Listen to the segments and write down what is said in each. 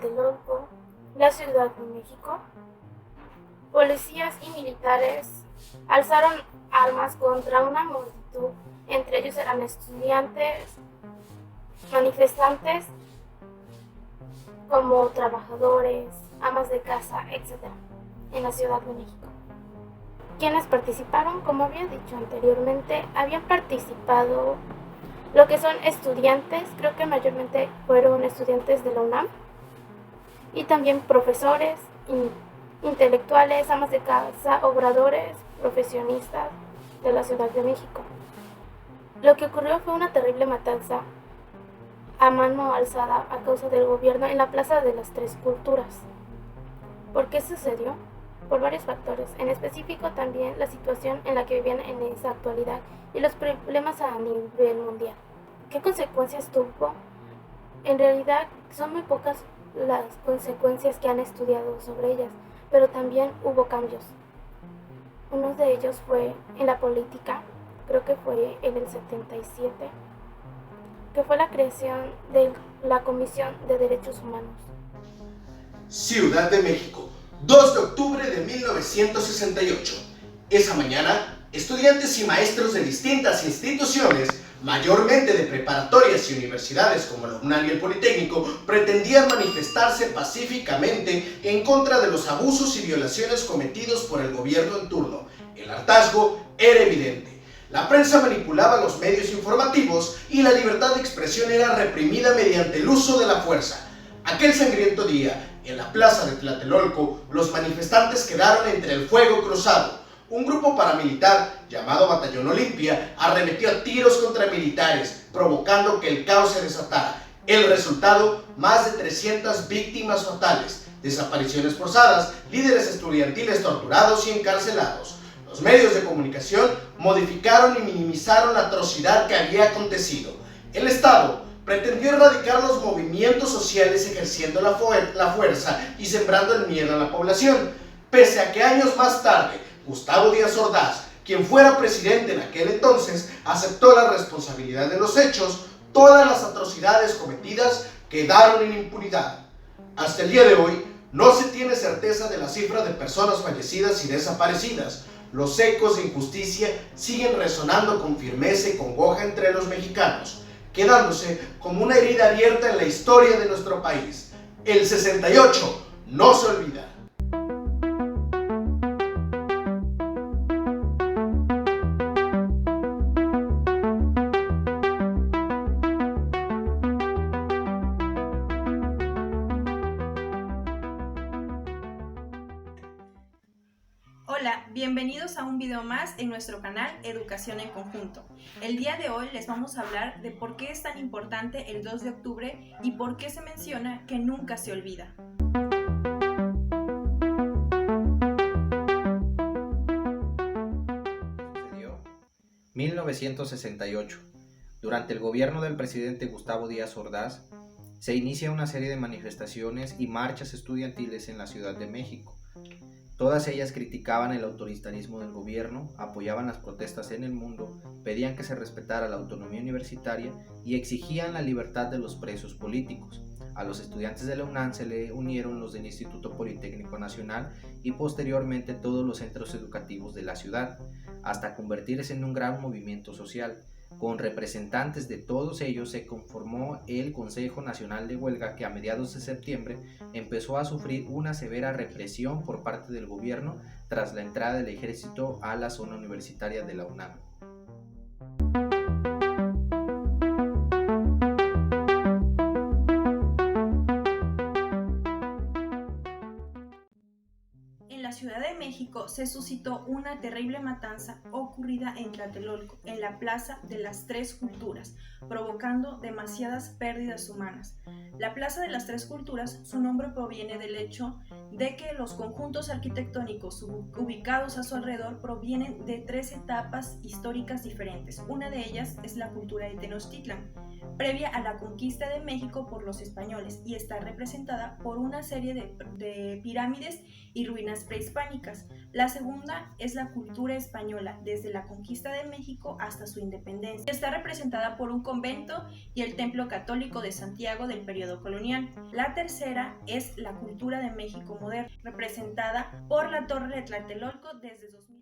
Tlatelolco, la Ciudad de México, policías y militares alzaron armas contra una multitud, entre ellos eran estudiantes, manifestantes como trabajadores, amas de casa, etc., en la Ciudad de México. Quienes participaron, como había dicho anteriormente, habían participado lo que son estudiantes, creo que mayormente fueron estudiantes de la UNAM, y también profesores, intelectuales, amas de casa, obradores, profesionistas de la Ciudad de México. Lo que ocurrió fue una terrible matanza a mano alzada a causa del gobierno en la Plaza de las Tres Culturas. ¿Por qué sucedió? Por varios factores, en específico también la situación en la que vivían en esa actualidad y los problemas a nivel mundial. ¿Qué consecuencias tuvo? En realidad son muy pocas las consecuencias que han estudiado sobre ellas, pero también hubo cambios. Uno de ellos fue en la política, creo que fue en el 77, que fue la creación de la Comisión de Derechos Humanos. Ciudad de México, 2 de octubre de 1968. Esa mañana, estudiantes y maestros de distintas instituciones, mayormente de preparatorias y universidades como la UNAM y el Politécnico, pretendían manifestarse pacíficamente en contra de los abusos y violaciones cometidos por el gobierno en turno. El hartazgo era evidente. La prensa manipulaba los medios informativos y la libertad de expresión era reprimida mediante el uso de la fuerza. Aquel sangriento día, en la plaza de Tlatelolco, los manifestantes quedaron entre el fuego cruzado. Un grupo paramilitar, llamado Batallón Olimpia, arremetió a tiros contra militares, provocando que el caos se desatara. El resultado, más de 300 víctimas fatales, desapariciones forzadas, líderes estudiantiles torturados y encarcelados. Los medios de comunicación modificaron y minimizaron la atrocidad que había acontecido. El Estado pretendió erradicar los movimientos sociales ejerciendo la fuerza y sembrando el miedo a la población, pese a que años más tarde, Gustavo Díaz Ordaz, quien fuera presidente en aquel entonces, aceptó la responsabilidad de los hechos. Todas las atrocidades cometidas quedaron en impunidad. Hasta el día de hoy, no se tiene certeza de la cifra de personas fallecidas y desaparecidas. Los ecos de injusticia siguen resonando con firmeza y congoja entre los mexicanos, quedándose como una herida abierta en la historia de nuestro país. El 68 no se olvida. Hola, bienvenidos a un video más en nuestro canal Educación en Conjunto. El día de hoy les vamos a hablar de por qué es tan importante el 2 de octubre y por qué se menciona que nunca se olvida. Sucedió 1968. Durante el gobierno del presidente Gustavo Díaz Ordaz, se inicia una serie de manifestaciones y marchas estudiantiles en la Ciudad de México. Todas ellas criticaban el autoritarismo del gobierno, apoyaban las protestas en el mundo, pedían que se respetara la autonomía universitaria y exigían la libertad de los presos políticos. A los estudiantes de la UNAM se le unieron los del Instituto Politécnico Nacional y posteriormente todos los centros educativos de la ciudad, hasta convertirse en un gran movimiento social. Con representantes de todos ellos se conformó el Consejo Nacional de Huelga, que a mediados de septiembre empezó a sufrir una severa represión por parte del gobierno tras la entrada del ejército a la zona universitaria de la UNAM. En la Ciudad de México se suscitó una terrible matanza ocurrida en Tlatelolco, en la Plaza de las Tres Culturas, provocando demasiadas pérdidas humanas. La Plaza de las Tres Culturas, su nombre proviene del hecho de que los conjuntos arquitectónicos ubicados a su alrededor provienen de 3 etapas históricas diferentes. Una de ellas es la cultura de Tenochtitlan, previa a la conquista de México por los españoles y está representada por una serie de pirámides y ruinas prehispánicas. La segunda es la cultura española desde la conquista de México hasta su independencia. Está representada por un convento y el templo católico de Santiago del periodo colonial. La tercera es la cultura de México moderno, representada por la Torre de Tlatelolco desde 2000.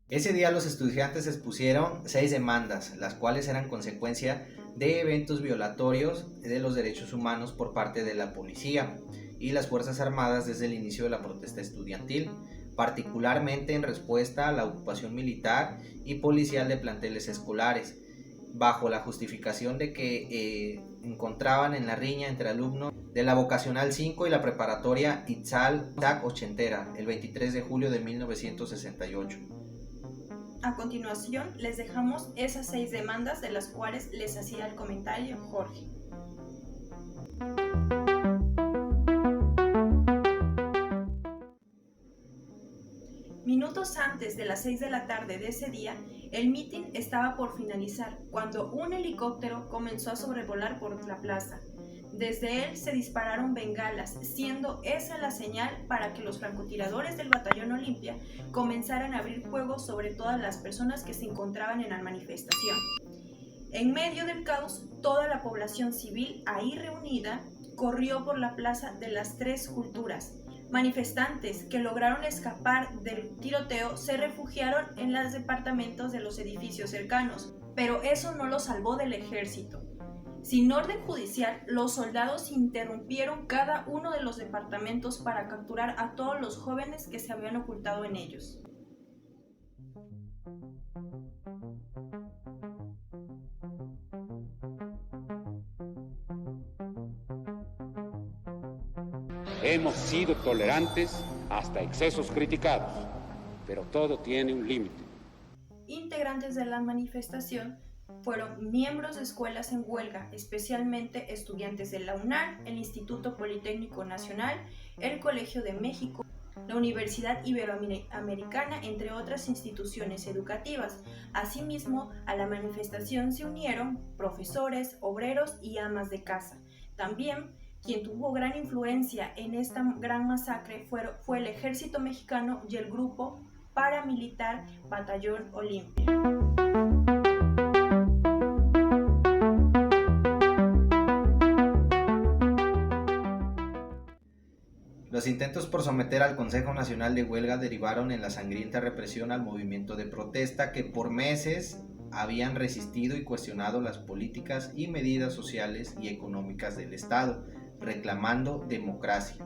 Ese día los estudiantes expusieron 6 demandas, las cuales eran consecuencia de eventos violatorios de los derechos humanos por parte de la policía y las Fuerzas Armadas desde el inicio de la protesta estudiantil, particularmente en respuesta a la ocupación militar y policial de planteles escolares, bajo la justificación de que encontraban en la riña entre alumnos de la Vocacional 5 y la Preparatoria Itzal Ochentera, el 23 de julio de 1968. A continuación, les dejamos esas 6 demandas de las cuales les hacía el comentario Jorge. Minutos antes de las 6 de la tarde de ese día, el mitin estaba por finalizar cuando un helicóptero comenzó a sobrevolar por la plaza. Desde él se dispararon bengalas, siendo esa la señal para que los francotiradores del Batallón Olimpia comenzaran a abrir fuego sobre todas las personas que se encontraban en la manifestación. En medio del caos, toda la población civil ahí reunida corrió por la plaza de las Tres Culturas. Manifestantes que lograron escapar del tiroteo se refugiaron en los departamentos de los edificios cercanos, pero eso no los salvó del ejército. Sin orden judicial, los soldados interrumpieron cada uno de los departamentos para capturar a todos los jóvenes que se habían ocultado en ellos. Hemos sido tolerantes hasta excesos criticados, pero todo tiene un límite. Integrantes de la manifestación fueron miembros de escuelas en huelga, especialmente estudiantes de la UNAM, el Instituto Politécnico Nacional, el Colegio de México, la Universidad Iberoamericana, entre otras instituciones educativas. Asimismo, a la manifestación se unieron profesores, obreros y amas de casa. También, quien tuvo gran influencia en esta gran masacre fue el ejército mexicano y el grupo paramilitar Batallón Olimpia. Los intentos por someter al Consejo Nacional de Huelga derivaron en la sangrienta represión al movimiento de protesta que por meses habían resistido y cuestionado las políticas y medidas sociales y económicas del Estado, reclamando democracia.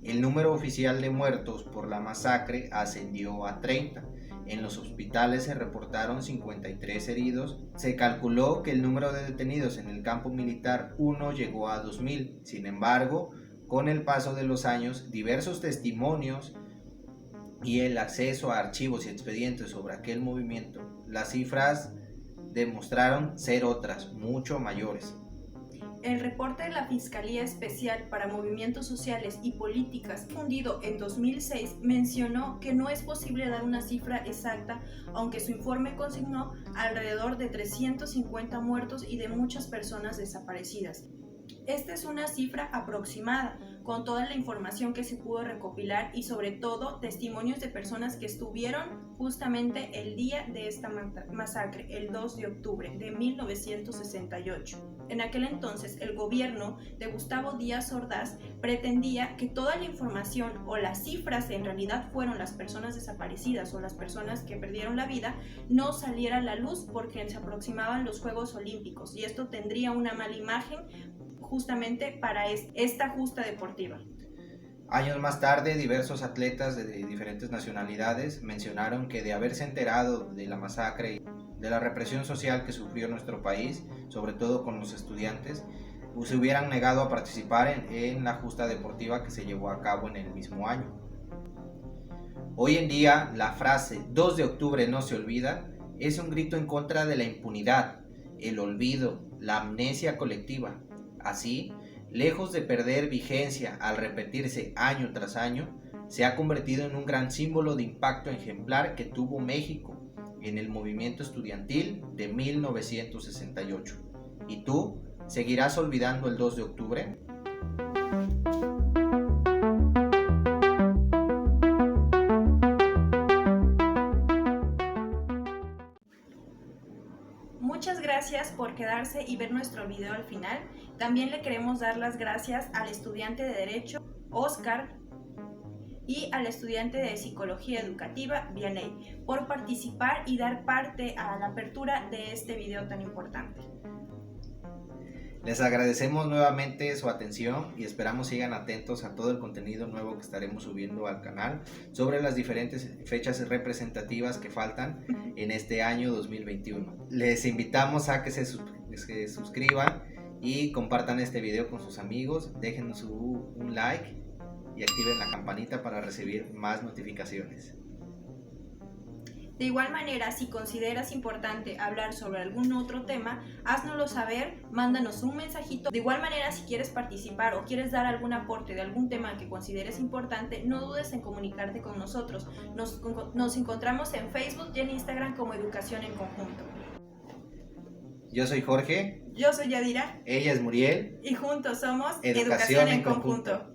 El número oficial de muertos por la masacre ascendió a 30. En los hospitales se reportaron 53 heridos. Se calculó que el número de detenidos en el campo militar 1 llegó a 2.000. Sin embargo, con el paso de los años, diversos testimonios y el acceso a archivos y expedientes sobre aquel movimiento, las cifras demostraron ser otras, mucho mayores. El reporte de la Fiscalía Especial para Movimientos Sociales y Políticas, difundido en 2006, mencionó que no es posible dar una cifra exacta, aunque su informe consignó alrededor de 350 muertos y de muchas personas desaparecidas. Esta es una cifra aproximada, con toda la información que se pudo recopilar y sobre todo testimonios de personas que estuvieron justamente el día de esta masacre, el 2 de octubre de 1968. En aquel entonces, el gobierno de Gustavo Díaz Ordaz pretendía que toda la información o las cifras en realidad fueron las personas desaparecidas o las personas que perdieron la vida, no saliera a la luz porque se aproximaban los Juegos Olímpicos y esto tendría una mala imagen justamente para esta justa deportiva. Años más tarde, diversos atletas de diferentes nacionalidades mencionaron que de haberse enterado de la masacre y de la represión social que sufrió nuestro país, sobre todo con los estudiantes, se hubieran negado a participar en la justa deportiva que se llevó a cabo en el mismo año. Hoy en día, la frase 2 de octubre no se olvida Es un grito en contra de la impunidad, el olvido, la amnesia colectiva. Así, lejos de perder vigencia al repetirse año tras año, se ha convertido en un gran símbolo de impacto ejemplar que tuvo México en el movimiento estudiantil de 1968. ¿Y tú seguirás olvidando el 2 de octubre? Muchas gracias por quedarse y ver nuestro video al final. También le queremos dar las gracias al estudiante de Derecho, Oscar, y al estudiante de Psicología Educativa, Vianey, por participar y dar parte a la apertura de este video tan importante. Les agradecemos nuevamente su atención y esperamos sigan atentos a todo el contenido nuevo que estaremos subiendo al canal sobre las diferentes fechas representativas que faltan en este año 2021. Les invitamos a que se suscriban y compartan este video con sus amigos, déjenos un like y activen la campanita para recibir más notificaciones. De igual manera, si consideras importante hablar sobre algún otro tema, háznoslo saber, mándanos un mensajito. De igual manera, si quieres participar o quieres dar algún aporte de algún tema que consideres importante, no dudes en comunicarte con nosotros. Nos encontramos en Facebook y en Instagram como Educación en Conjunto. Yo soy Jorge. Yo soy Yadira. Ella es Muriel. Y juntos somos Educación en Conjunto.